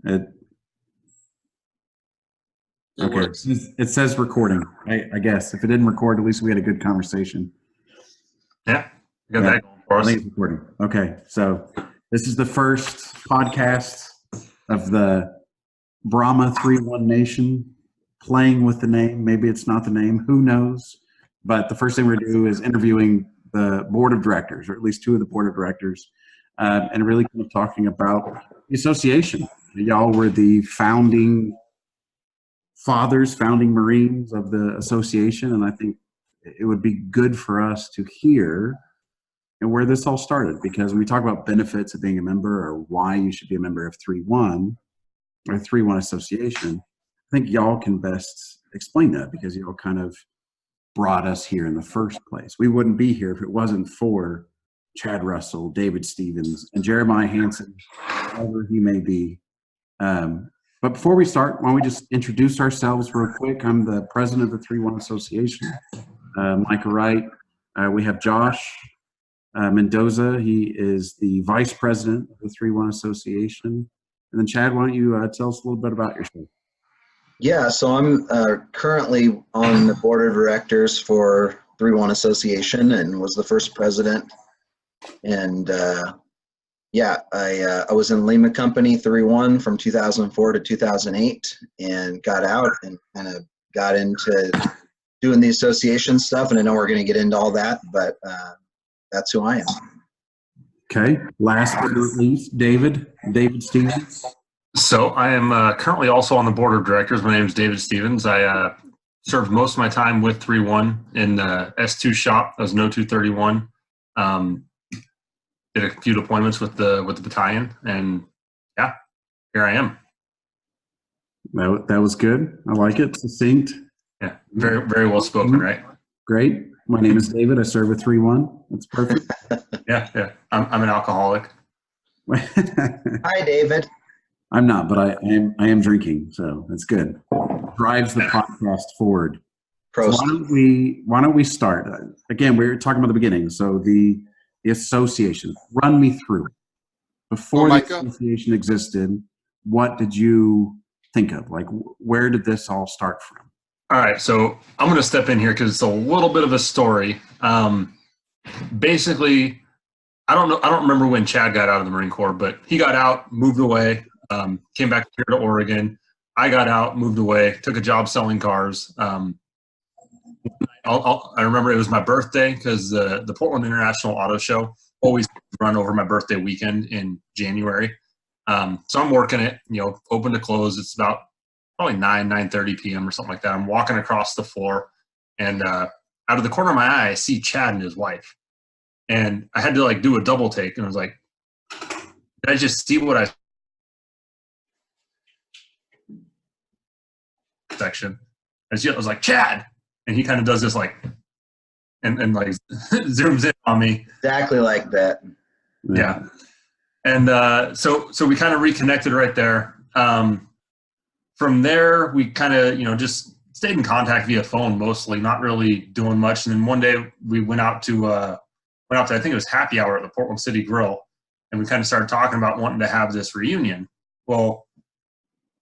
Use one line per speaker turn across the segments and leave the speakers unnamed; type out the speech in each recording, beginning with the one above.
It,
It
okay.
works.
It says recording. I guess if it didn't record, at least we had a good conversation.
Yeah, got
Yeah,
that going for
I
us.
think it's recording. Okay, so this is the first podcast of the Brahma 3-1 Nation playing with the name. Maybe it's not the name. Who knows? But the first thing we're going to do is interviewing the board of directors, or at least two of the board of directors, and really kind of talking about the association. Y'all were the founding fathers, founding Marines of the association, and I think it would be good for us to hear where this all started, because when we talk about benefits of being a member or why you should be a member of 3-1 or 3-1 association, I think y'all can best explain that, because y'all kind of brought us here in the first place. We wouldn't be here if it wasn't for Chad Russell, David Stevens, and Jeremiah Hansen, whoever he may be. But before we start, why don't we just introduce ourselves real quick? I'm the president of the 3-1 Association, Micah Wright. We have Josh Mendoza. He is the vice president of the 3-1 Association. And then Chad, why don't you tell us a little bit about yourself?
Yeah, so I'm currently on the board of directors for 3-1 Association and was the first president. And I was in Lima Company 3-1 from 2004 to 2008 and got out and kind of got into doing the association stuff. And I know we're going to get into all that, but that's who I am.
Okay. Last but not least, David Stevens.
So I am currently also on the board of directors. My name is David Stevens. I served most of my time with 3-1 in the S2 shop. I was an 0231. Did a few deployments with the battalion, and yeah, here I am.
That was good. I like it. Succinct.
Yeah, very, very well spoken, right?
Great. My name is David. I serve with 3-1. That's perfect.
Yeah. I'm an alcoholic.
Hi, David.
I'm not, but I am drinking, so that's good. Drives the podcast forward. So why don't we start? Again, we were talking about the beginning. So the association. Run me through. Before the association existed, what did you think of? Like, where did this all start from?
All right, so I'm going to step in here because it's a little bit of a story. Basically, I don't remember when Chad got out of the Marine Corps, but he got out, moved away, came back here to Oregon. I got out, moved away, took a job selling cars. I remember it was my birthday because the Portland International Auto Show always run over my birthday weekend in January. So I'm working it, open to close. It's about probably 9:30 p.m. or something like that. I'm walking across the floor, and out of the corner of my eye, I see Chad and his wife. And I had to do a double take, and I was like, did I just see what I section? I was like, Chad! And he kind of does this and zooms in on me.
Exactly like that.
Yeah. And so we kind of reconnected right there. From there, we kind of, just stayed in contact via phone mostly, not really doing much. And then one day we went out to I think it was happy hour at the Portland City Grill. And we kind of started talking about wanting to have this reunion. Well,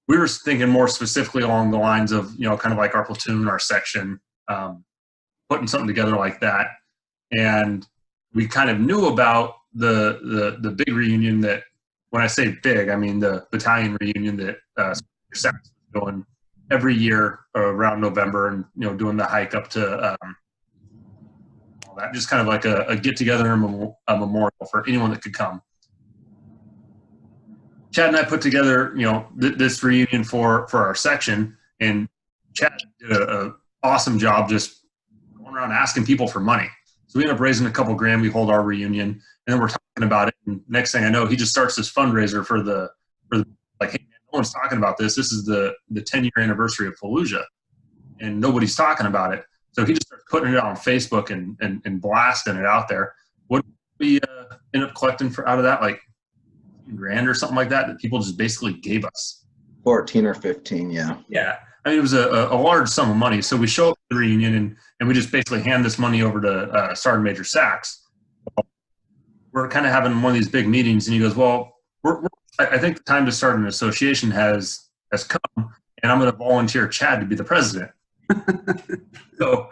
we were thinking more specifically along the lines of, kind of like our platoon, our section, putting something together like that. And we kind of knew about the big reunion that, when I say big, I mean the battalion reunion that was going every year around November, and, doing the hike up to all that, just kind of like a get together and a memorial for anyone that could come. Chad and I put together, this reunion for our section, and Chad did an awesome job just going around asking people for money. So we ended up raising a couple grand. We hold our reunion, and then we're talking about it. And next thing I know, he just starts this fundraiser for hey, man, no one's talking about this. This is the 10-year anniversary of Fallujah, and nobody's talking about it. So he just starts putting it on Facebook and blasting it out there. What did we end up collecting out of that? Like $1,000 or something like that people just basically gave us.
14 or 15, yeah.
Yeah. I mean, it was a large sum of money. So we show up at the reunion, and we just basically hand this money over to Sergeant Major Sachs. We're kind of having one of these big meetings, and he goes, well, we're I think the time to start an association has come, and I'm going to volunteer Chad to be the president. So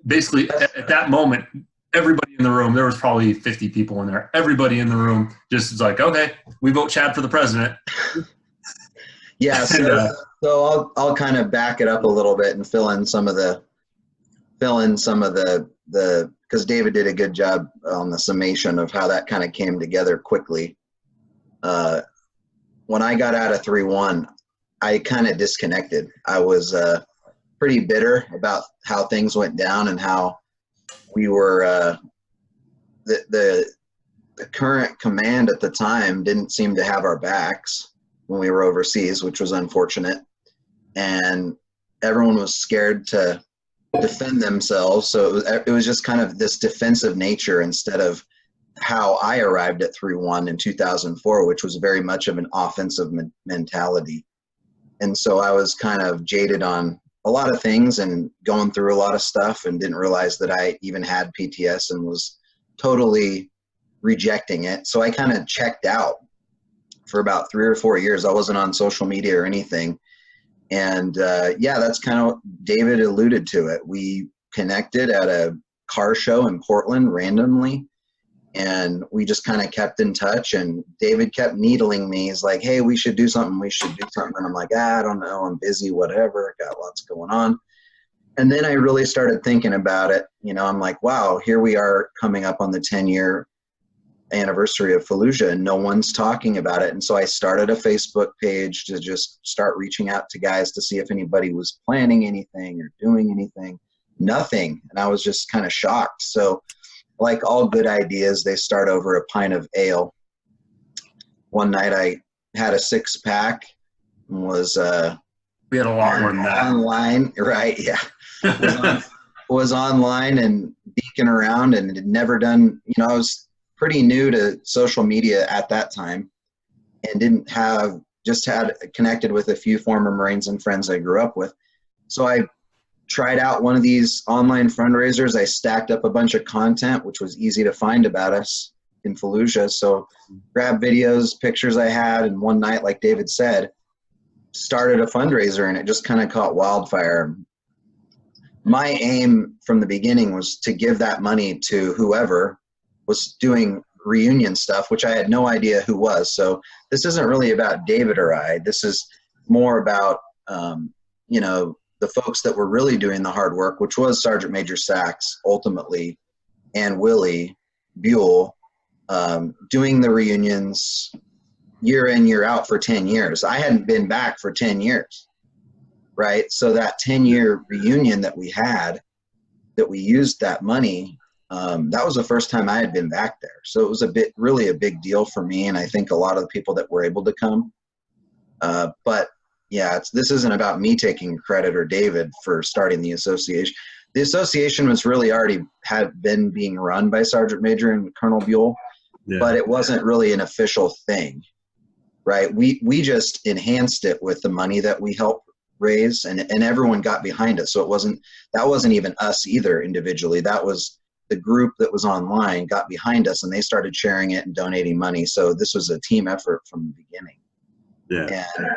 basically, at that moment, everybody in the room, there was probably 50 people in there. Everybody in the room just was like, okay, we vote Chad for the president.
Yeah, so I'll kind of back it up a little bit and fill in some of the because David did a good job on the summation of how that kind of came together quickly. When I got out of 3-1, I kind of disconnected. I was pretty bitter about how things went down and how we were the current command at the time didn't seem to have our backs when we were overseas, which was unfortunate. And everyone was scared to defend themselves. So it was just kind of this defensive nature instead of how I arrived at 3-1 in 2004, which was very much of an offensive mentality. And so I was kind of jaded on a lot of things and going through a lot of stuff and didn't realize that I even had PTS and was totally rejecting it. So I kind of checked out for about 3 or 4 years. I wasn't on social media or anything. And yeah, that's kind of, David alluded to it. We connected at a car show in Portland randomly, and we just kind of kept in touch, and David kept needling me. He's like, hey, we should do something. And I'm like, I don't know. I'm busy, whatever. Got lots going on. And then I really started thinking about it. You know, I'm like, wow, here we are coming up on the 10-year anniversary of Fallujah, and no one's talking about it. And so I started a Facebook page to just start reaching out to guys to see if anybody was planning anything or doing anything. Nothing. And I was just kind of shocked. So like all good ideas, they start over a pint of ale. One night I had a 6-pack and was
we had a lot more than that.
Online, right? Yeah. was online and beaking around, and had never done, you know, I was pretty new to social media at that time and had connected with a few former Marines and friends I grew up with. So I tried out one of these online fundraisers. I stacked up a bunch of content, which was easy to find about us in Fallujah. So grabbed videos, pictures I had, and one night, like David said, started a fundraiser, and it just kind of caught wildfire. My aim from the beginning was to give that money to whoever was doing reunion stuff, which I had no idea who was. So this isn't really about David or I. This is more about, you know, the folks that were really doing the hard work, which was Sergeant Major Sachs ultimately, and Willie Buell, doing the reunions year in, year out for 10 years. I hadn't been back for 10 years, right? So that 10-year reunion that we had, that we used that money, that was the first time I had been back there. So it was really a big deal for me, and I think a lot of the people that were able to come. But yeah, this isn't about me taking credit or David for starting the association. The association was really had been being run by Sergeant Major and Colonel Buell, but it wasn't really an official thing, right? We just enhanced it with the money that we helped raise, and everyone got behind it. So that wasn't even us either individually. That was the group that was online got behind us, and they started sharing it and donating money. So this was a team effort from the beginning.
Yeah.
And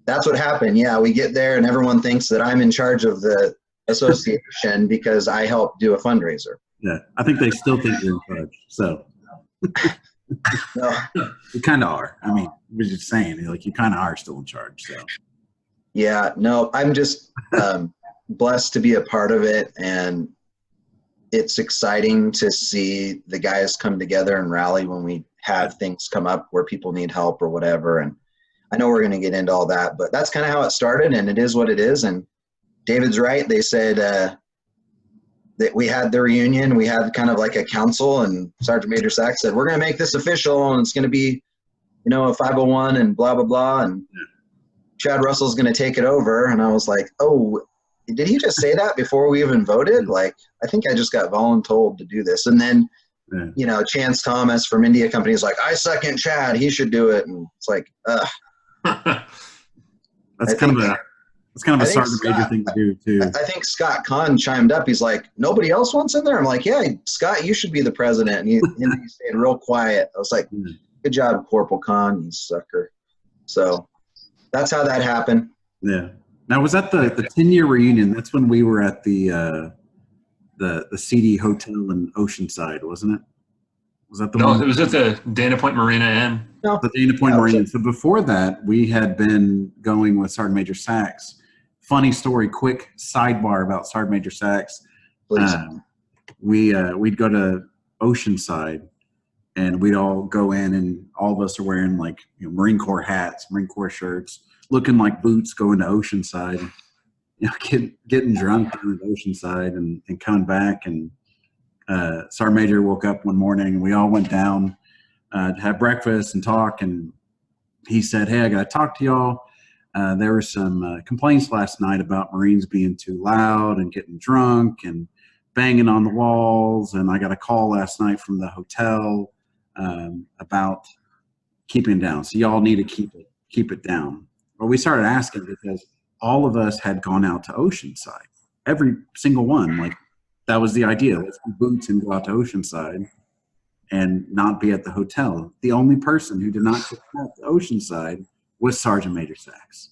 that's what happened. Yeah, we get there and everyone thinks that I'm in charge of the association because I helped do a fundraiser.
Yeah, I think they still think you're in charge. So
No.
you kind of are. I mean, we're just saying, like, you kind of are still in charge. So
Yeah, no, I'm just blessed to be a part of it, and it's exciting to see the guys come together and rally when we have things come up where people need help or whatever. And I know we're going to get into all that, but that's kind of how it started, and it is what it is. And David's right. They said that we had the reunion. We had kind of like a council, and Sergeant Major Sachs said, we're going to make this official, and it's going to be, you know, a 501 and blah, blah, blah. And Chad Russell's going to take it over. And I was like, oh, did he just say that before we even voted? Like, I think I just got voluntold to do this. And then, you know, Chance Thomas from India Company is like, I second Chad. He should do it. And it's like,
That's kind of a Sergeant Major thing to do too.
I think Scott Kahn chimed up. He's like, nobody else wants in there? I'm like, yeah, Scott, you should be the president. And he stayed real quiet. I was like, Good job, Corporal Khan, you sucker. So that's how that happened.
Yeah. Now, was that the 10-year reunion? That's when we were at the CD Hotel in Oceanside, wasn't it? Was that the
No,
one?
it was at the Dana Point Marina Inn.
No,
The Dana Point
yeah,
Marine. So before that, we had been going with Sergeant Major Sachs. Funny story, quick sidebar about Sergeant Major Sachs.
please.
We'd go to Oceanside, and we'd all go in, and all of us are wearing like Marine Corps hats, Marine Corps shirts, looking like boots, going to Oceanside, getting drunk in Oceanside, and coming back. And Sergeant Major woke up one morning, and we all went down to have breakfast and talk, and he said, "Hey, I got to talk to y'all. There were some complaints last night about Marines being too loud and getting drunk and banging on the walls, and I got a call last night from the hotel about keeping it down. So y'all need to keep it down." Well, we started asking because all of us had gone out to Oceanside, every single one. Like that was the idea. Let's do boots and go out to Oceanside and not be at the hotel. The only person who did not go out to Oceanside was Sergeant Major Sachs.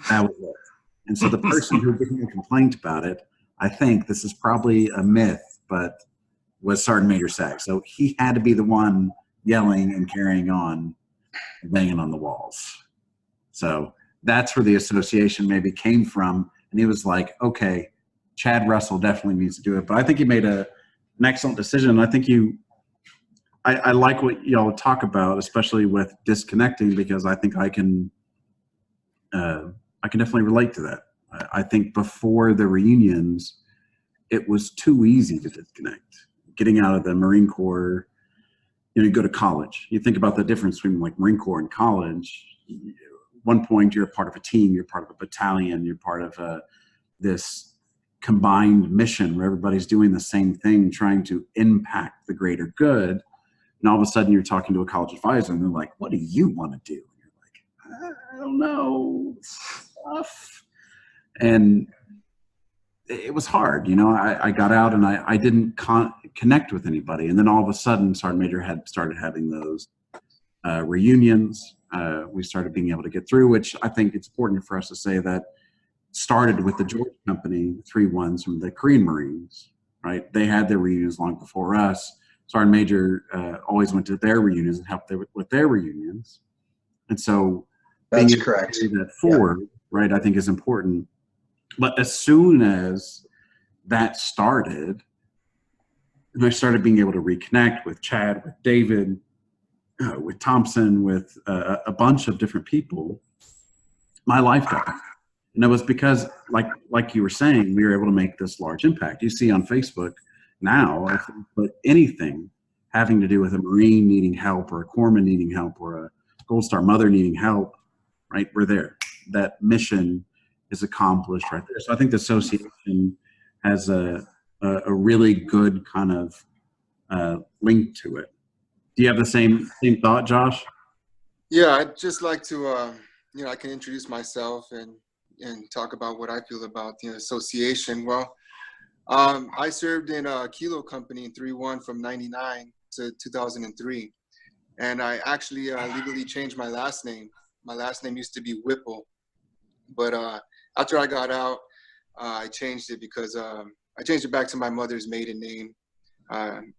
That was it. And so the person who gave me a complaint about it, I think this is probably a myth, but was Sergeant Major Sachs. So he had to be the one yelling and carrying on, banging on the walls. So that's where the association maybe came from. And he was like, okay, Chad Russell definitely needs to do it. But I think he made an excellent decision. I think I like what y'all talk about, especially with disconnecting, because I think I can definitely relate to that. I think before the reunions, it was too easy to disconnect. Getting out of the Marine Corps, you go to college. You think about the difference between like Marine Corps and college. One point, you're a part of a team, you're part of a battalion, you're part of this combined mission where everybody's doing the same thing, trying to impact the greater good. And all of a sudden you're talking to a college advisor and they're like, what do you want to do? And you're like, I don't know, stuff. And it was hard. I got out and I didn't connect with anybody. And then all of a sudden Sergeant Major had started having those reunions. We started being able to get through, which I think it's important for us to say that started with the Georgia Company 3-1s from the Korean Marines, right? They had their reunions long before us. Sergeant Major always went to their reunions and helped with their reunions. And so
That's correct.
That forward, right, I think is important. But as soon as that started, and I started being able to reconnect with Chad, with David, with Thompson, with a bunch of different people, my life got better. And it was because, like you were saying, we were able to make this large impact. You see on Facebook now, if you put anything having to do with a Marine needing help or a corpsman needing help or a Gold Star mother needing help, right, we're there. That mission is accomplished right there. So I think the association has a really good kind of link to it. Do you have the same thought, Josh?
Yeah, I'd just like to, I can introduce myself and talk about what I feel about the association. Well, I served in a Kilo Company in 3-1 from 99 to 2003. And I actually legally changed my last name. My last name used to be Whipple. But after I got out, I changed it because I changed it back to my mother's maiden name.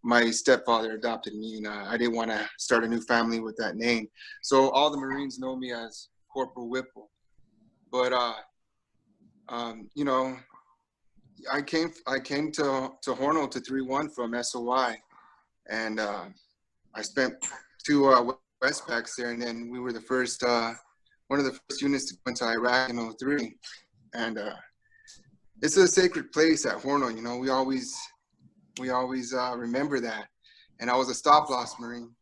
My stepfather adopted me, and I didn't want to start a new family with that name. So all the Marines know me as Corporal Whipple. But I came to Hornell to 3-1 from SOI, and I spent 2 Westpacks there, and then we were the first one of the first units to go into Iraq in 03. And it's a sacred place at Hornell. We always remember that. And I was a stop-loss Marine,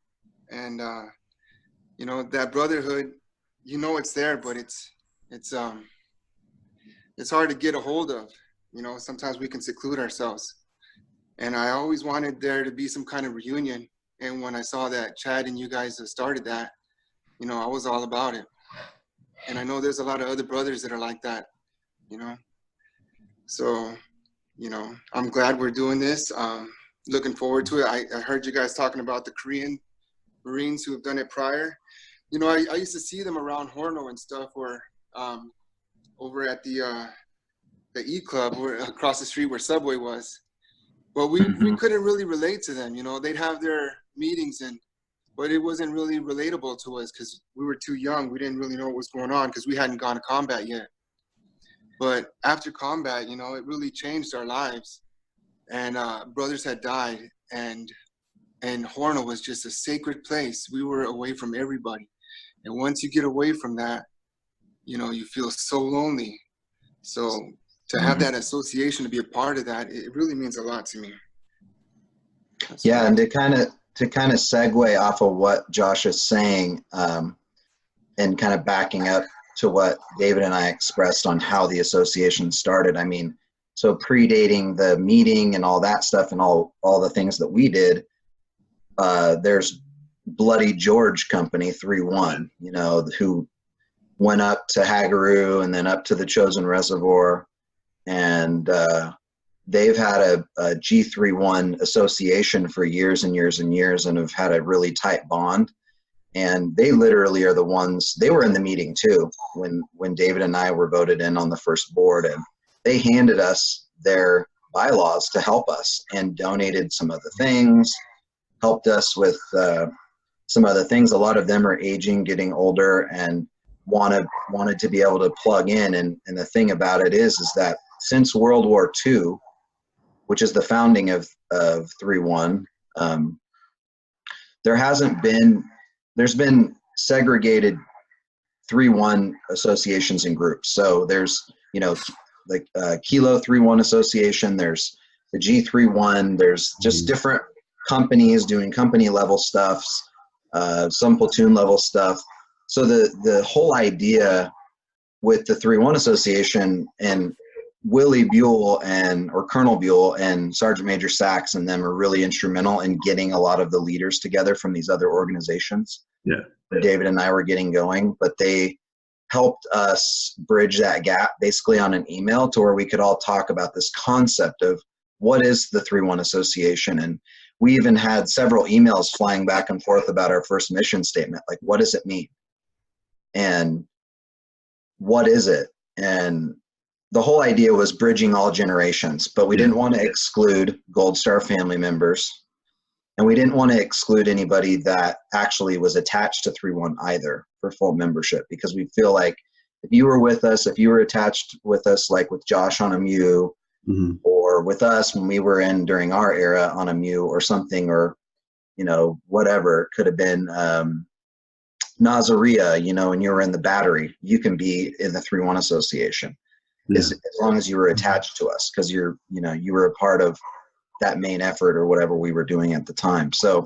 and that brotherhood, it's there, but it's hard to get a hold of. Sometimes we can seclude ourselves. And I always wanted there to be some kind of reunion. And when I saw that Chad and you guys have started that, I was all about it. And I know there's a lot of other brothers that are like that, So, I'm glad we're doing this. Looking forward to it. I heard you guys talking about the Korean Marines who have done it prior. You know, I used to see them around Horno and stuff, or over at the E Club, or across the street where Subway was. But we couldn't really relate to them. You know, they'd have their meetings, but it wasn't really relatable to us because we were too young. We didn't really know what was going on because we hadn't gone to combat yet. But after combat, you know, it really changed our lives. And brothers had died, and Horno was just a sacred place. We were away from everybody. And once you get away from that, you know, you feel so lonely. So to have that association, to be a part of that, it really means a lot to me.
Yeah, and to kind of segue off of what Josh is saying, and kind of backing up to what David and I expressed on how the association started. I mean, so predating the meeting and all that stuff and all the things that we did, there's Bloody George Company 3-1, you know, who went up to Hagaru and then up to the Chosen Reservoir, and they've had a G31 association for years and years and years, and have had a really tight bond. And they literally are the ones, they were in the meeting too when David and I were voted in on the first board, and they handed us their bylaws to help us and donated some other things, helped us with some other things. A lot of them are aging, getting older, and wanted to be able to plug in. And the thing about it is that since World War II, which is the founding of 3-1, there's been segregated 3-1 associations and groups. So there's, you know, like Kilo 3-1 association, there's the G31, there's just different companies doing company level stuffs, some platoon level stuff. So the whole idea with the 3-1 association, and Willie Buell or Colonel Buell and Sergeant Major Sachs and them are really instrumental in getting a lot of the leaders together from these other organizations.
Yeah.
David and I were getting going, but they helped us bridge that gap basically on an email to where we could all talk about this concept of what is the 3-1 association. And we even had several emails flying back and forth about our first mission statement. Like, what does it mean? And what is it? And the whole idea was bridging all generations, but we didn't want to exclude Gold Star family members, and we didn't want to exclude anybody that actually was attached to 3-1 either for full membership, because we feel like if you were with us, if you were attached with us, like with Josh on a MU, or with us when we were in during our era on a MU or something, or, you know, whatever, it could have been Nazaria, you know, and you were in the battery, you can be in the 3-1 association. As long as you were attached to us, because you were a part of that main effort or whatever we were doing at the time. So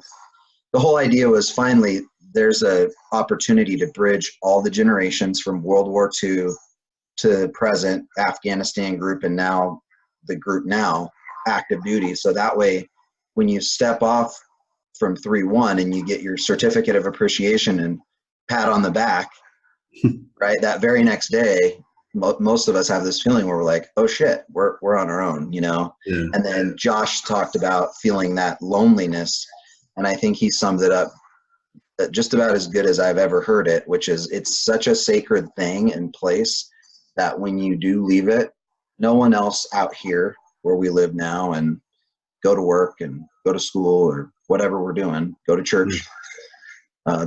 the whole idea was finally there's a opportunity to bridge all the generations from World War II to present Afghanistan group, and now the group now active duty. So that way, when you step off from 3-1 and you get your certificate of appreciation and pat on the back, right, that very next day, most of us have this feeling where we're like, oh shit, we're on our own, you know? Yeah. And then Josh talked about feeling that loneliness, and I think he summed it up just about as good as I've ever heard it, which is it's such a sacred thing and place that when you do leave it, no one else out here where we live now and go to work and go to school or whatever we're doing, go to church,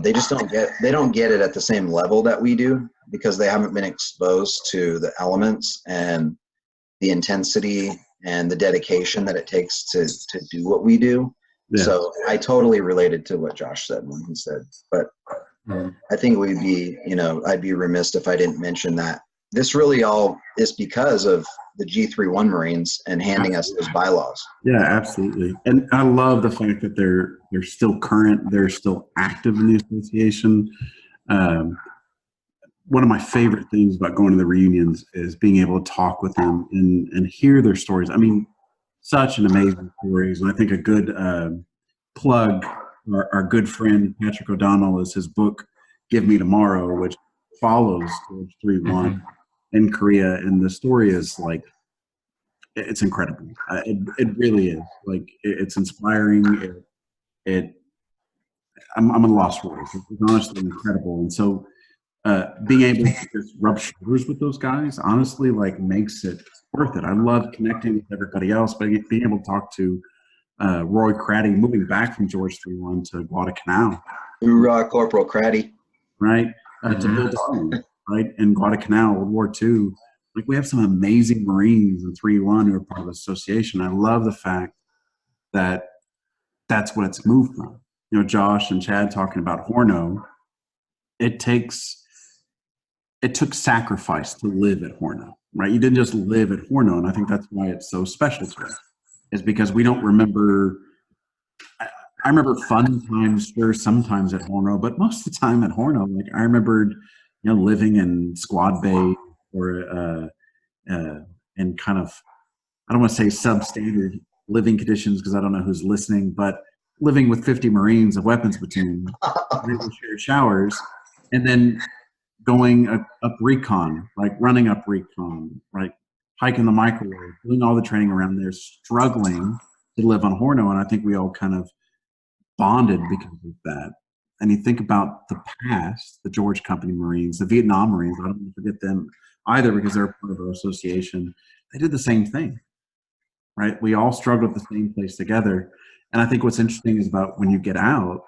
they just don't get it at the same level that we do, because they haven't been exposed to the elements and the intensity and the dedication that it takes to do what we do. Yeah. So I totally related to what Josh said when he said, but I think we'd be, you know, I'd be remiss if I didn't mention that this really all is because of the G31 Marines and handing us those bylaws.
Yeah, absolutely. And I love the fact that they're still current. They're still active in the association. One of my favorite things about going to the reunions is being able to talk with them and hear their stories. I mean, such an amazing stories. And I think a good plug, our good friend Patrick O'Donnell, is his book, Give Me Tomorrow, which follows George 3-1 in Korea. And the story is like, it's incredible. It really is. Like, it's inspiring. It I'm at a loss for words. It's honestly incredible. And so being able to just rub shoulders with those guys, honestly, like makes it worth it. I love connecting with everybody else, but being able to talk to Roy Craddy, moving back from George 3-1 to Guadalcanal.
Hoorah, Corporal Craddy.
Right? To Bill Darling, right? In Guadalcanal, World War II. Like, we have some amazing Marines in 3-1 who are part of the association. I love the fact that that's what it's moved from. You know, Josh and Chad talking about Horno, it took sacrifice to live at Horno, right? You didn't just live at Horno, and I think that's why it's so special to us, is because we don't remember. I remember fun times, sure, sometimes at Horno, but most of the time at Horno, like I remembered, you know, living in squad bay or in kind of, I don't want to say substandard living conditions because I don't know who's listening, but living with 50 Marines, a weapons platoon, shared showers, and then going up recon, like running up recon, right, hiking the microwave, doing all the training around there, struggling to live on Horno, and I think we all kind of bonded because of that. And you think about the past, the George Company Marines, the Vietnam Marines, I don't want to forget them either because they're part of our association. They did the same thing, right? We all struggled at the same place together. And I think what's interesting is about when you get out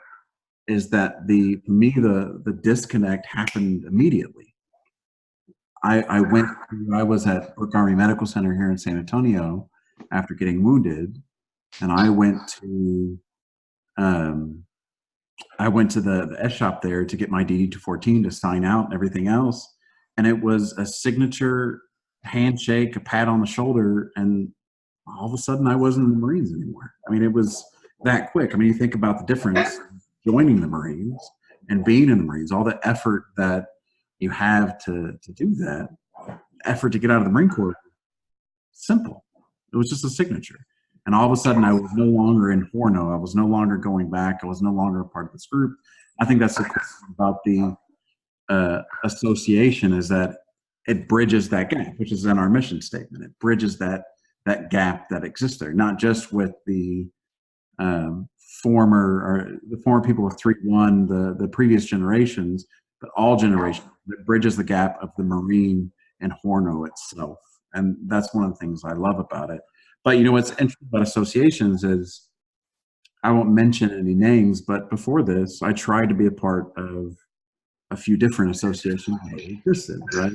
is that for me, the disconnect happened immediately. I was at Brooke Army Medical Center here in San Antonio after getting wounded, and I went to the S shop there to get my DD-214 to sign out and everything else. And it was a signature handshake, a pat on the shoulder, and all of a sudden I wasn't in the Marines anymore. I mean, it was that quick. I mean, you think about the difference joining the Marines and being in the Marines, all the effort that you have to do that, effort to get out of the Marine Corps, simple. It was just a signature. And all of a sudden, I was no longer in Horno. I was no longer going back. I was no longer a part of this group. I think that's the cool thing about the association is that it bridges that gap, which is in our mission statement. It bridges that gap that exists there, not just with the former people of 3-1, the previous generations, but all generations. It bridges the gap of the Marine and Horno itself. And that's one of the things I love about it. But you know what's interesting about associations is, I won't mention any names, but before this, I tried to be a part of a few different associations that existed, right?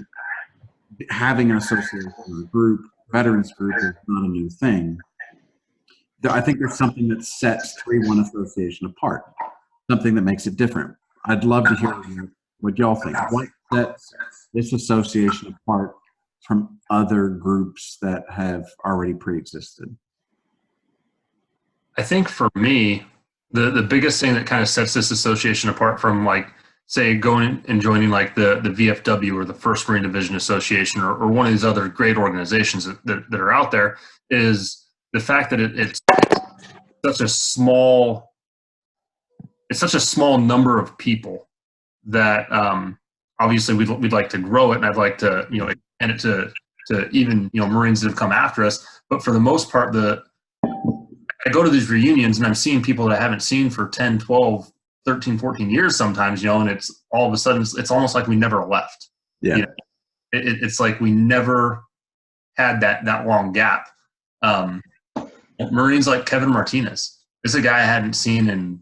Having an association group, veterans group, is not a new thing. I think there's something that sets 3-1 Association apart, something that makes it different. I'd love to hear what y'all think. What sets this association apart from other groups that have already pre-existed?
I think for me, the biggest thing that kind of sets this association apart from, like, say, going and joining like the VFW or the 1st Marine Division Association or one of these other great organizations that are out there is the fact that it's such a small number of people that obviously we'd like to grow it, and I'd like to, you know, extend it to even, you know, Marines that have come after us. But for the most part, I go to these reunions and I'm seeing people that I haven't seen for 10, 12, 13, 14 years sometimes, you know, and it's all of a sudden, it's almost like we never left.
Yeah.
You know? It's like we never had that long gap. Marines like Kevin Martinez, it's a guy I hadn't seen in,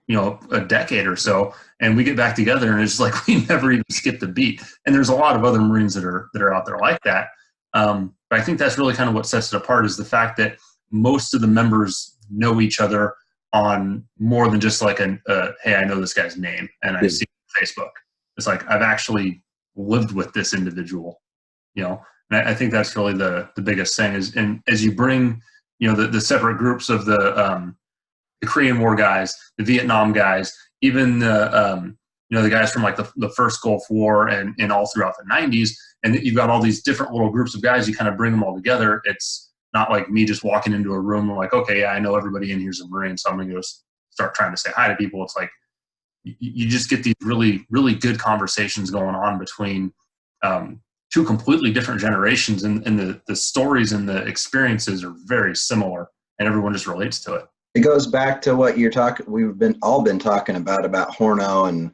you know, a decade or so, and we get back together and it's like we never even skipped a beat. And there's a lot of other Marines that are out there like that. But I think that's really kind of what sets it apart, is the fact that most of the members know each other on more than just like hey, I know this guy's name and I see him on Facebook. It's like I've actually lived with this individual, you know. And I think that's really the biggest thing is, and as you bring, you know, the separate groups of the Korean War guys, the Vietnam guys, even the you know, the guys from like the first Gulf War and all throughout the 90s, and you've got all these different little groups of guys. You kind of bring them all together. It's not like me just walking into a room and like, okay, yeah, I know everybody in here's a Marine, so I'm going to go start trying to say hi to people. It's like you just get these really, really good conversations going on between two completely different generations, and the stories and the experiences are very similar, and everyone just relates to it.
It goes back to what you're talking. We've all been talking about Horno and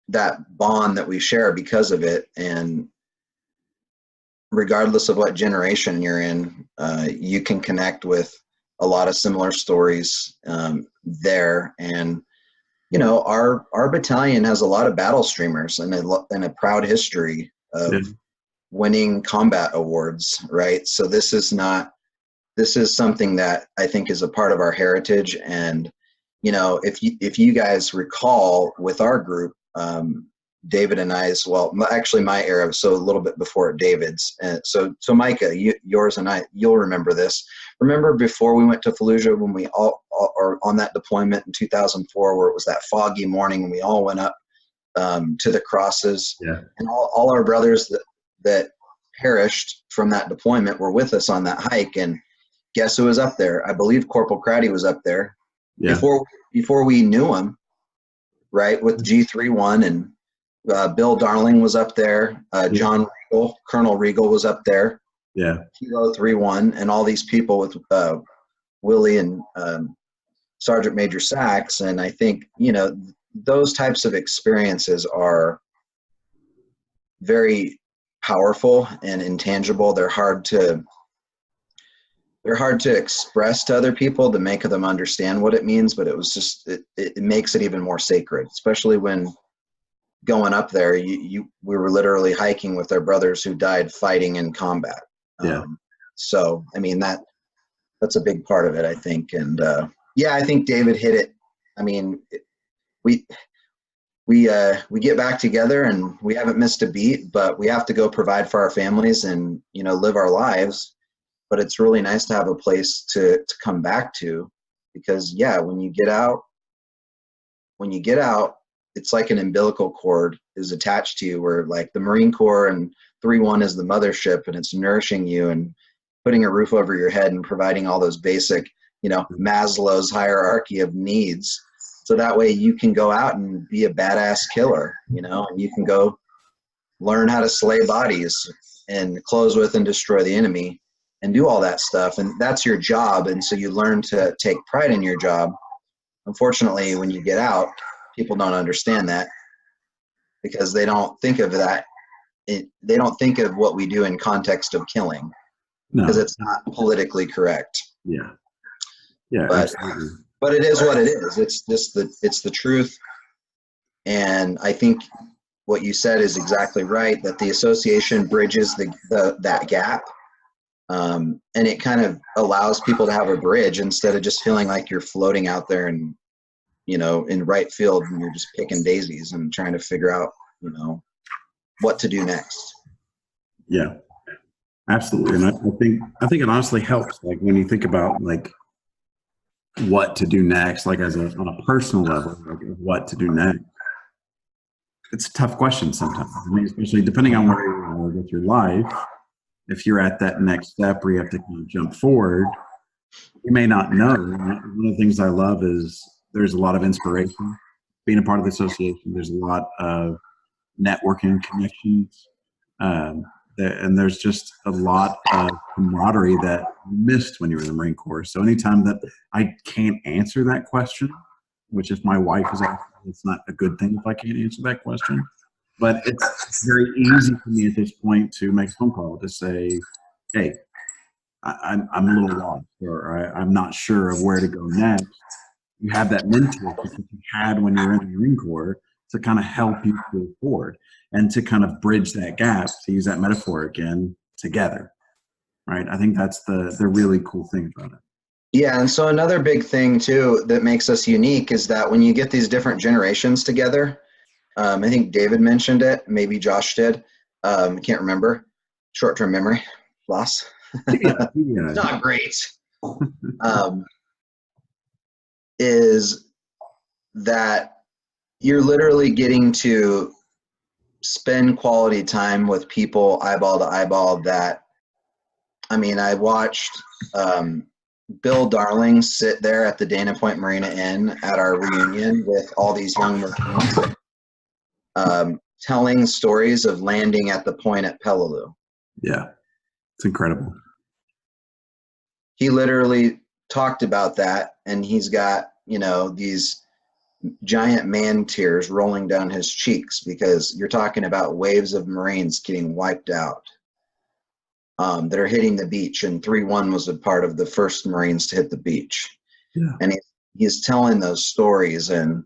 that bond that we share because of it. And regardless of what generation you're in, you can connect with a lot of similar stories there. And you know, our battalion has a lot of battle streamers and a proud history of winning combat awards, right? So this is something that I think is a part of our heritage. And you know, if you guys recall with our group, David and I's, well, actually my era, so a little bit before David's. So Micah, yours and you'll remember this. Remember before we went to Fallujah, when we all are on that deployment in 2004, where it was that foggy morning and we all went up to the crosses, and all our brothers that perished from that deployment were with us on that hike. And guess who was up there? I believe Corporal Craddy was up there before we knew him, right? With G31, and Bill Darling was up there. John Regal, Colonel Regal was up there. Kilo 31, and all these people with Willie and Sergeant Major Sachs. And I think, you know, those types of experiences are very powerful and intangible. They're hard to express to other people to make them understand what it means, but it was just, it makes it even more sacred, especially when going up there, we were literally hiking with our brothers who died fighting in combat. So, I mean, that's a big part of it, I think. And I think David hit it. I mean, we get back together and we haven't missed a beat, but we have to go provide for our families and, you know, live our lives. But it's really nice to have a place to come back to, because when you get out, it's like an umbilical cord is attached to you, where like the Marine Corps and 3-1 is the mothership, and it's nourishing you and putting a roof over your head and providing all those basic, you know, Maslow's hierarchy of needs. So that way you can go out and be a badass killer, you know, and you can go learn how to slay bodies and close with and destroy the enemy and do all that stuff. And that's your job. And so you learn to take pride in your job. Unfortunately, when you get out, people don't understand that, because they don't think of that. They don't think of what we do in context of killing, because it's not politically correct. But it is what it is. It's just it's the truth. And I think what you said is exactly right, that the association bridges that gap. And it kind of allows people to have a bridge instead of just feeling like you're floating out there and, you know, in right field and you're just picking daisies and trying to figure out, you know, what to do next.
Yeah, absolutely. And I think it honestly helps, like when you think about like what to do next, like on a personal level, like what to do next. It's a tough question sometimes. I mean, especially depending on where you are with your life. If you're at that next step where you have to kind of jump forward, you may not know. One of the things I love is there's a lot of inspiration being a part of the association. There's a lot of networking connections. And there's just a lot of camaraderie that you missed when you were in the Marine Corps. So anytime that I can't answer that question, which if my wife is asking, it's not a good thing if I can't answer that question. But it's very easy for me at this point to make a phone call to say, hey, I'm a little lost, or I'm not sure of where to go next. You have that mentor that you had when you were in the Marine Corps to kind of help you move forward and to kind of bridge that gap, to use that metaphor again, together, right? I think that's the really cool thing about it.
Yeah, and so another big thing too that makes us unique is that when you get these different generations together, I think David mentioned it, maybe Josh did, I can't remember, short-term memory loss. It's not great. Is that you're literally getting to spend quality time with people eyeball to eyeball. That, I mean, I watched Bill Darling sit there at the Dana Point Marina Inn at our reunion with all these young Marines, telling stories of landing at the point at Peleliu.
Yeah, it's incredible.
He literally talked about that, and he's got, you know, these giant man tears rolling down his cheeks, because you're talking about waves of Marines getting wiped out, that are hitting the beach, and 3-1 was a part of the first Marines to hit the beach.
Yeah.
And he's telling those stories, and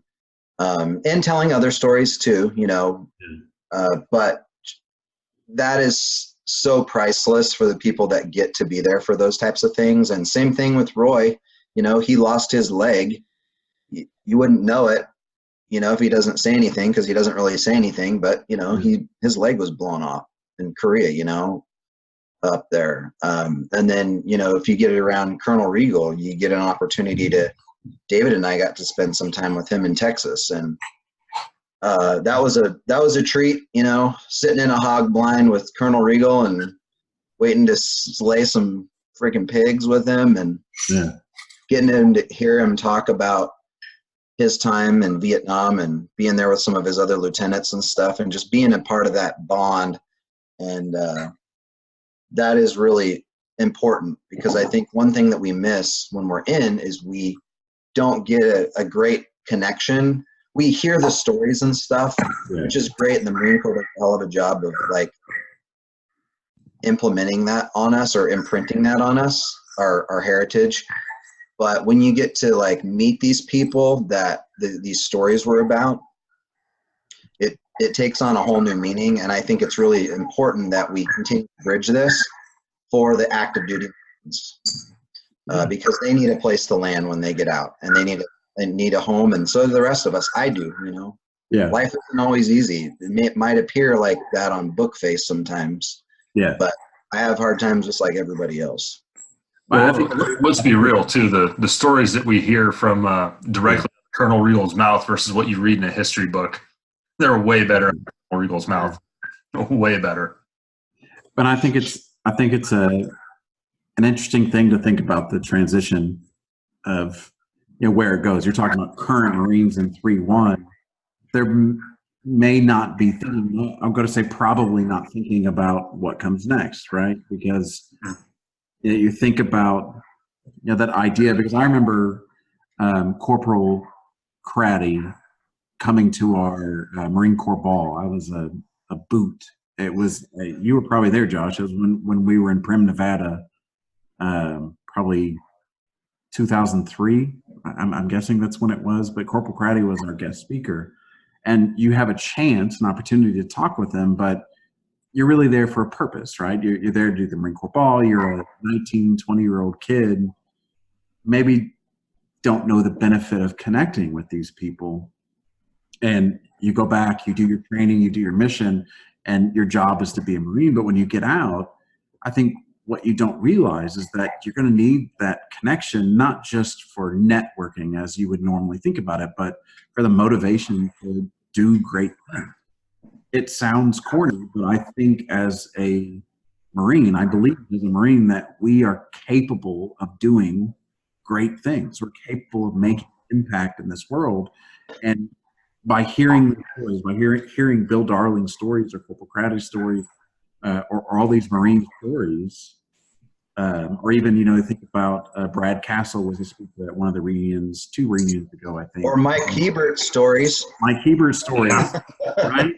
telling other stories too, you know, but that is so priceless for the people that get to be there for those types of things. And same thing with Roy, you know, he lost his leg. You wouldn't know it, you know, if he doesn't say anything, because he doesn't really say anything, but you know, his leg was blown off in Korea, you know, up there. And then, you know, if you get it around Colonel Regal, you get an opportunity to, David and I got to spend some time with him in Texas, and that was a treat, you know, sitting in a hog blind with Colonel Regal and waiting to slay some freaking pigs with him, and getting him to hear him talk about his time in Vietnam and being there with some of his other lieutenants and stuff, and just being a part of that bond. And that is really important, because I think one thing that we miss when we're in is we don't get a great connection. We hear the stories and stuff, which is great, and the Marine Corps does a hell of a job of like implementing that on us, or imprinting that on us, our heritage. But when you get to like meet these people that these stories were about, it takes on a whole new meaning. And I think it's really important that we continue to bridge this for the active duty Marines, because they need a place to land when they get out, and they need a home, and so do the rest of us. I do, you know.
Yeah.
Life isn't always easy. It might appear like that on book face sometimes.
Yeah.
But I have hard times just like everybody else.
Well, let's be real too. The stories that we hear from directly Colonel Regal's mouth versus what you read in a history book, they're way better in Colonel Regal's mouth. Way better.
But I think it's an interesting thing to think about, the transition of, you know, where it goes. You're talking about current Marines in 3-1. There may not be thinking, I'm going to say probably not thinking about what comes next, right? Because you think about, you know, that idea, because I remember Corporal Craddy coming to our Marine Corps ball. I was a boot. It was, you were probably there, Josh. It was when we were in Primm, Nevada, probably 2003. I'm guessing that's when it was, but Corporal Craddy was our guest speaker. And you have a chance, an opportunity to talk with them, but you're really there for a purpose, right? You're there to do the Marine Corps ball. You're a 19, 20-year-old kid, maybe don't know the benefit of connecting with these people. And you go back, you do your training, you do your mission, and your job is to be a Marine. But when you get out, I think what you don't realize is that you're going to need that connection, not just for networking as you would normally think about it, but for the motivation to do great things. It sounds corny, but I think as a Marine, I believe as a Marine that we are capable of doing great things. We're capable of making impact in this world. And by hearing the stories, by hearing Bill Darling's stories, or Corporal Craddy's stories, or all these Marine stories, or even, you know, think about Brad Castle was a speaker at one of the reunions, 2 reunions ago, I think.
Or Mike Hebert's stories.
Mike Hebert's stories, right?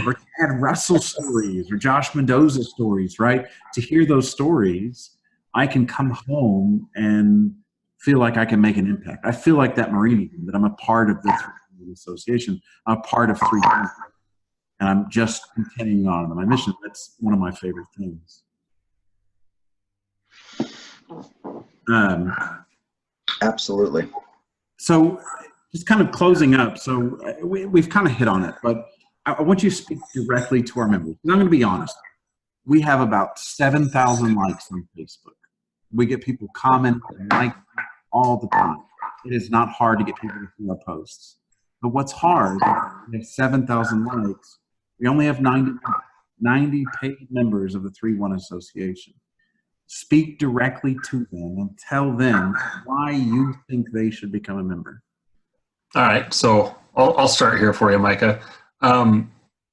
Or Chad Russell's stories, or Josh Mendoza's stories, right? To hear those stories, I can come home and feel like I can make an impact. I feel like that Marine, that I'm a part of the 3 Association, I'm a part of 3, and I'm just continuing on my mission. That's one of my favorite things.
Absolutely.
So just kind of closing up. So we've kind of hit on it, but I want you to speak directly to our members. And I'm going to be honest. We have about 7,000 likes on Facebook. We get people comment and like all the time. It is not hard to get people to see our posts. But what's hard, we have 7,000 likes. We only have 90 paid members of the 3-1 Association. Speak directly to them and tell them why you think they should become a member.
All right, so I'll start here for you, Micah.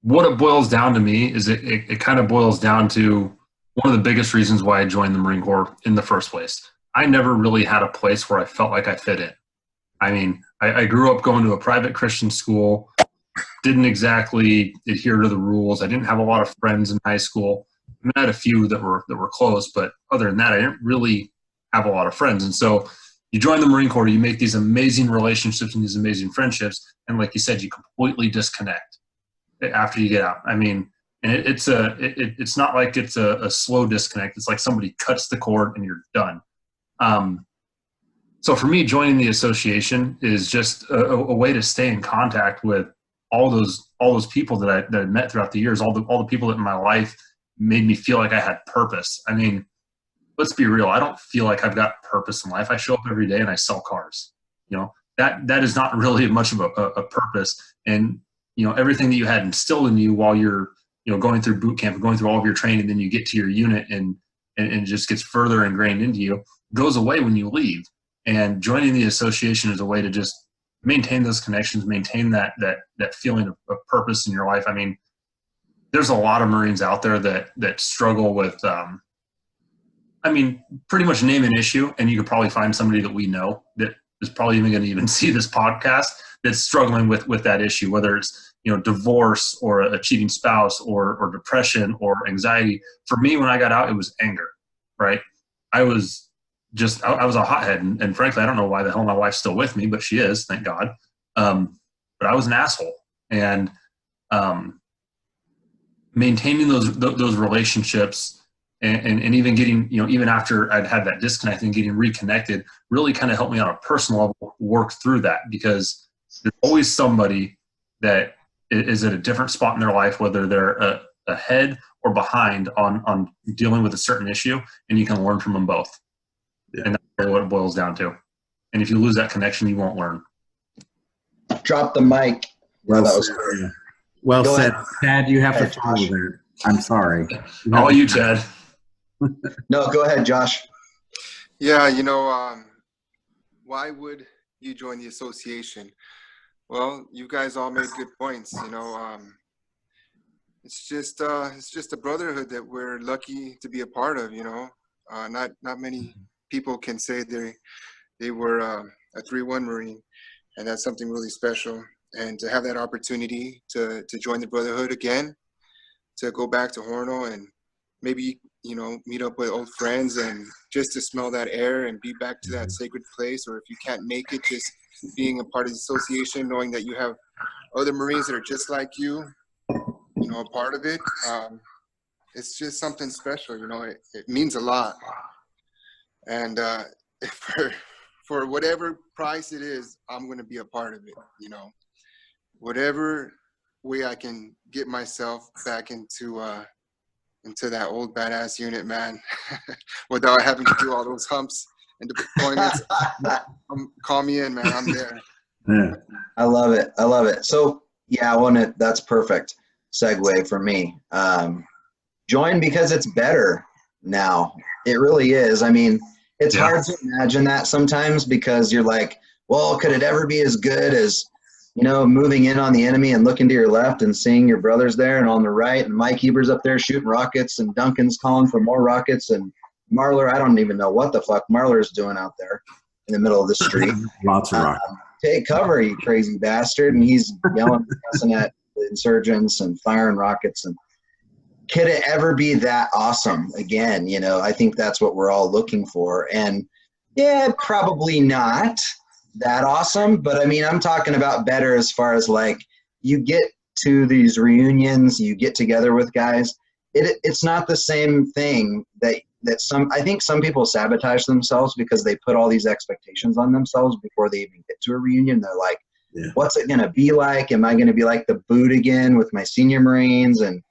What it boils down to me is it kind of boils down to one of the biggest reasons why I joined the Marine Corps in the first place. I never really had a place where I felt like I fit in. I mean, I grew up going to a private Christian school, didn't exactly adhere to the rules. I didn't have a lot of friends in high school. I mean, I had a few that were close, but other than that, I didn't really have a lot of friends. And so you join the Marine Corps, you make these amazing relationships and these amazing friendships, and like you said, you completely disconnect after you get out. I mean, and it's not like it's a slow disconnect. It's like somebody cuts the cord and you're done. So for me, joining the association is just a way to stay in contact with all those people that I met throughout the years, all the people that in my life made me feel like I had purpose. I mean, let's be real. I don't feel like I've got purpose in life. I show up every day and I sell cars. You know, that is not really much of a purpose. And, you know, everything that you had instilled in you while you're, you know, going through boot camp and going through all of your training, then you get to your unit and it just gets further ingrained into you, goes away when you leave. And joining the association is a way to just maintain those connections, maintain that feeling of purpose in your life. I mean, there's a lot of Marines out there that struggle with, I mean, pretty much name an issue, and you could probably find somebody that we know that is probably even going to even see this podcast that's struggling with that issue, whether it's, you know, divorce or a cheating spouse or depression or anxiety. For me, when I got out, it was anger, right? I was a hothead, and frankly, I don't know why the hell my wife's still with me, but she is, thank God. But I was an asshole, and maintaining those relationships and even getting, you know, even after I'd had that disconnect and getting reconnected, really kind of helped me on a personal level work through that, because there's always somebody that is at a different spot in their life, whether they're ahead or behind on dealing with a certain issue, and you can learn from them both. Yeah. And that's really what it boils down to. And if you lose that connection, you won't learn.
Drop the mic.
Well,
that was
said. Well said. Chad, you have to follow
Josh.
there. I'm sorry.
All you, Chad.
No, go ahead, Josh.
Yeah, you know, why would you join the association? Well, you guys all made good points. You know, it's just a brotherhood that we're lucky to be a part of. You know, not many people can say they were a 3-1 Marine, and that's something really special. And to have that opportunity to join the brotherhood again, to go back to Hornell and maybe, you know, meet up with old friends and just to smell that air and be back to that sacred place. Or if you can't make it, just being a part of the association, knowing that you have other Marines that are just like you know, a part of it. It's just something special, you know, it means a lot. And for whatever price it is, I'm going to be a part of it, you know, whatever way I can get myself back into that old badass unit, man, without having to do all those humps and deployments. Call me in, man. I'm there.
Yeah.
I love it. I love it. So yeah, that's perfect segue for me. Join because it's better now. It really is. I mean, it's hard to imagine that sometimes, because you're like, well, could it ever be as good as, you know, moving in on the enemy and looking to your left and seeing your brothers there, and on the right, and Mike Eber's up there shooting rockets, and Duncan's calling for more rockets, and Marler, I don't even know what the fuck Marler's doing out there in the middle of the street.
Lots of rockets.
Take cover, you crazy bastard. And he's yelling and cussing at the insurgents and firing rockets. And could it ever be that awesome again? You know, I think that's what we're all looking for. And yeah, probably not that awesome, but I mean, I'm talking about better as far as like, you get to these reunions, you get together with guys. It's not the same thing that I think some people sabotage themselves because they put all these expectations on themselves before they even get to a reunion. They're like, what's it going to be like? Am I going to be like the boot again with my senior Marines? And,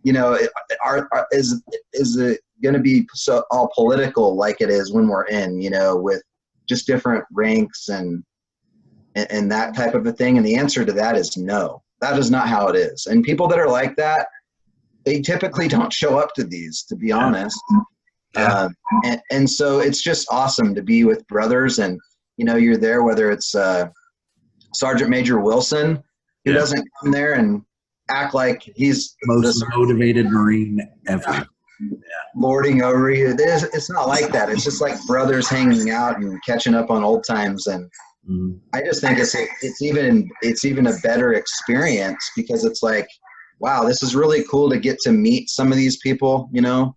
you know, is it going to be so all political like it is when we're in, you know, with just different ranks and that type of a thing? And the answer to that is no. That is not how it is. And people that are like that, they typically don't show up to these, to be honest. Yeah. And so it's just awesome to be with brothers, and, you know, you're there, whether it's Sergeant Major Wilson, who doesn't come there and act like he's
most motivated Marine ever.
lording over you. It's not like that. It's just like brothers hanging out and catching up on old times. And I just think it's even a better experience because it's like, wow, this is really cool to get to meet some of these people, you know,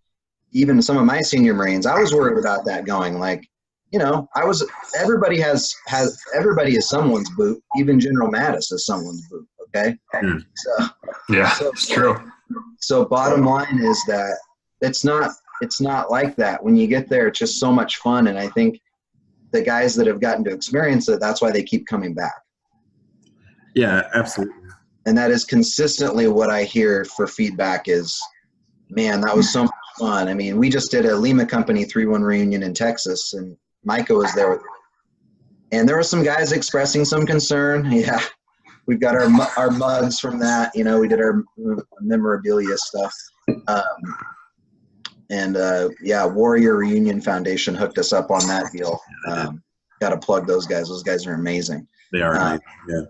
even some of my senior Marines. I was worried about that going like, you know, everybody is someone's boot. Even General Mattis is someone's boot. Okay. So,
it's true.
So bottom line is that it's not like that. When you get there, it's just so much fun. And I think the guys that have gotten to experience it, that's why they keep coming back.
Yeah, absolutely.
And that is consistently what I hear for feedback is, man, that was so much fun. I mean, we just did a Lima Company 3-1 reunion in Texas, and Micah was there with me. And there were some guys expressing some concern. Yeah, we've got our mugs from that. You know, we did our memorabilia stuff. Warrior Reunion Foundation hooked us up on that deal. Got to plug those guys. Those guys are amazing.
They are amazing. Yeah.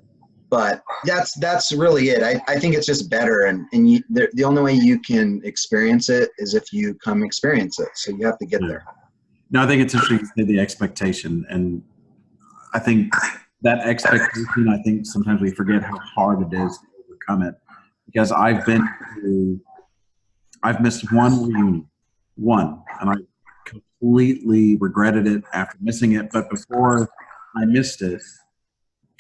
But that's really it. I think it's just better, and the only way you can experience it is if you come experience it. So you have to get there.
No, I think it's interesting to say the expectation, and I think that expectation. I think sometimes we forget how hard it is to overcome it, because I've missed one reunion, and I completely regretted it after missing it. But before I missed it,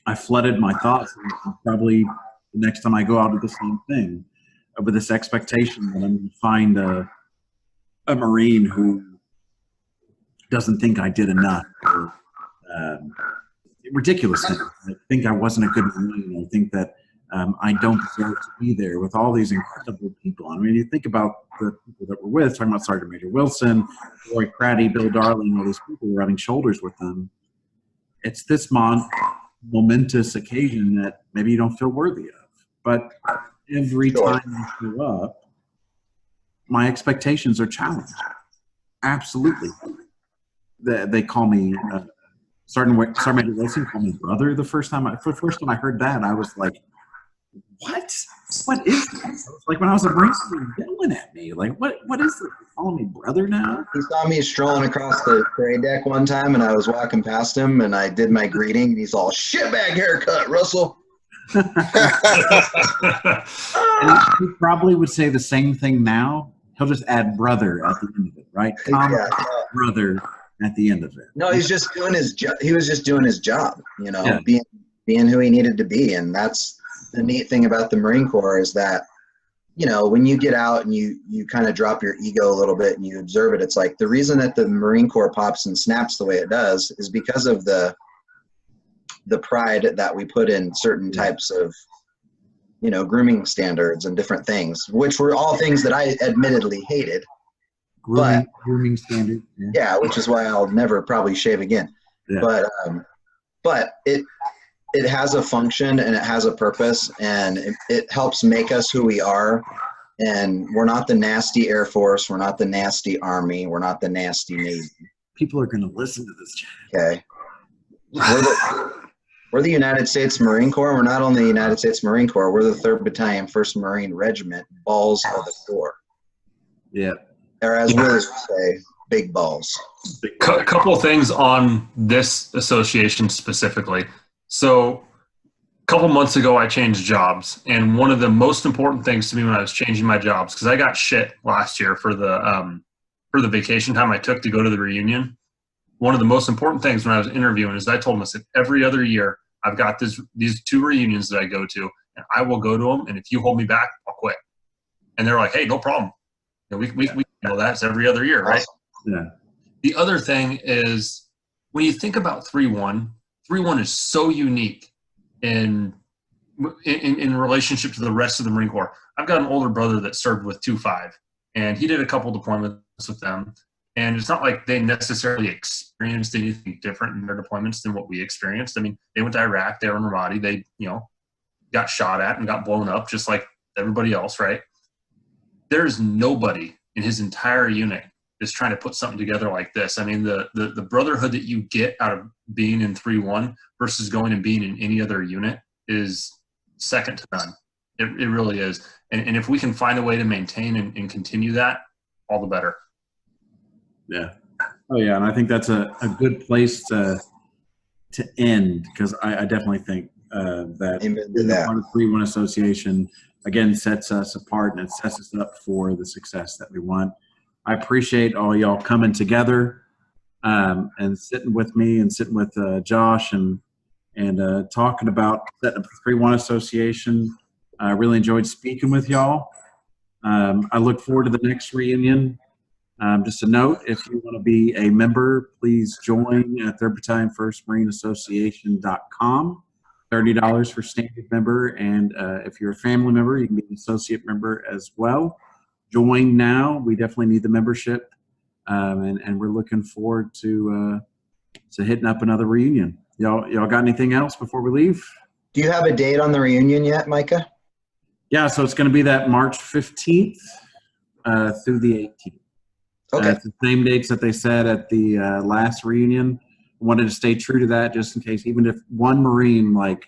I flooded my thoughts, and probably the next time I go out do the same thing, with this expectation that I'm going to find a Marine who doesn't think I did enough, or ridiculous things. I think I wasn't a good Marine. I think that I don't deserve to be there with all these incredible people. I mean, you think about the people that we're with, talking about Sergeant Major Wilson, Roy Craddy, Bill Darling, all these people who are rubbing shoulders with them. It's this momentous occasion that maybe you don't feel worthy of. But every time I show up, my expectations are challenged. Absolutely. They call me, Sergeant Major Wilson called me brother the first time. For the first time I heard that, I was like, what? What is this? It was like when I was a Marine, they were yelling at me. Like, what is this? You're calling me brother now?
He saw me strolling across the parade deck one time, and I was walking past him, and I did my greeting, and he's all, shitbag haircut, Russell.
And he probably would say the same thing now. He'll just add brother at the end of it, right? Brother at the end of it.
No, he's just doing his job. He was just doing his job, you know, being who he needed to be. And that's the neat thing about the Marine Corps is that, you know, when you get out and you kind of drop your ego a little bit and you observe it, it's like the reason that the Marine Corps pops and snaps the way it does is because of the pride that we put in certain types of, you know, grooming standards and different things, which were all things that I admittedly hated.
Grooming standard.
Yeah, which is why I'll never probably shave again. Yeah. But it has a function and it has a purpose, and it helps make us who we are. And we're not the nasty Air Force. We're not the nasty Army. We're not the nasty Navy.
People are going to listen to this chat.
Okay. We're the United States Marine Corps. We're not only the United States Marine Corps. We're the 3rd Battalion, 1st Marine Regiment, balls of the Corps.
Yeah.
Or as Willis would say, big balls.
A couple of things on this association specifically. So a couple months ago, I changed jobs. And one of the most important things to me when I was changing my jobs, because I got shit last year for the vacation time I took to go to the reunion. One of the most important things when I was interviewing is I told them, I said, every other year I've got these 2 reunions that I go to, and I will go to them. And if you hold me back, I'll quit. And they're like, hey, no problem. You know, we know that's every other year, right?
Yeah.
The other thing is when you think about 3-1, 3-1 is so unique in relationship to the rest of the Marine Corps. I've got an older brother that served with 2-5, and he did a couple deployments with them. And it's not like they necessarily experienced anything different in their deployments than what we experienced. I mean, they went to Iraq, they were in Ramadi, they, you know, got shot at and got blown up just like everybody else, right? There's nobody in his entire unit is trying to put something together like this. I mean, the brotherhood that you get out of being in 3-1 versus going and being in any other unit is second to none. It really is. And if we can find a way to maintain and continue that, all the better.
Yeah. Oh yeah, and I think that's a good place to end, because I definitely think that
Amen to
being a
that.
part of 3-1 Association again sets us apart, and it sets us up for the success that we want. I appreciate all y'all coming together and sitting with me and sitting with Josh and talking about setting up the 3-1 Association. I really enjoyed speaking with y'all. I look forward to the next reunion. Just a note, if you want to be a member, please join at 3rd Battalion 1st Marine Association.com. $30 for standard member, and if you're a family member, you can be an associate member as well. Join now. We definitely need the membership, and we're looking forward to hitting up another reunion. Y'all got anything else before we leave?
Do you have a date on the reunion yet, Micah?
Yeah, so it's going to be that March 15th through the 18th.
Okay.
It's the same dates that they said at the last reunion. I wanted to stay true to that, just in case, even if one Marine, like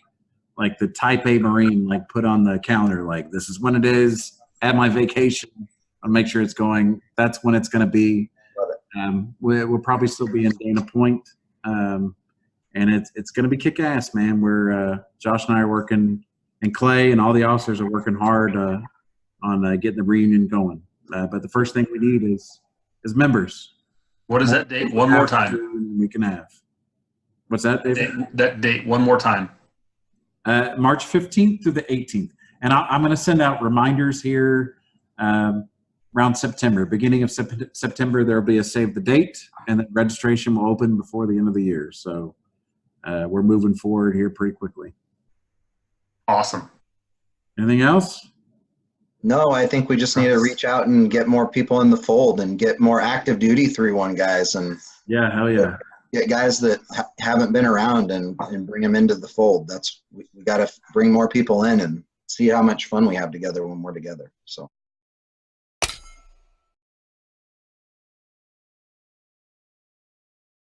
the Type A Marine, like put on the calendar, like this is when it is, at my vacation, I'll make sure it's going. That's when it's going to be. We'll probably still be in Dana Point, and it's going to be kick-ass, man. We're Josh and I are working, and Clay and all the officers are working hard on getting the reunion going. But the first thing we need is members.
What is that date? One more time.
We can have. What's that, David?
That date one more time.
March 15th through the 18th. And I'm going to send out reminders here around September. Beginning of September, there will be a save the date, and then registration will open before the end of the year. So we're moving forward here pretty quickly.
Awesome.
Anything else?
No, I think we just need to reach out and get more people in the fold and get more active duty 3-1 guys, and
Yeah, hell yeah.
get guys that haven't been around and bring them into the fold. We got to bring more people in and see how much fun we have together when we're together. So.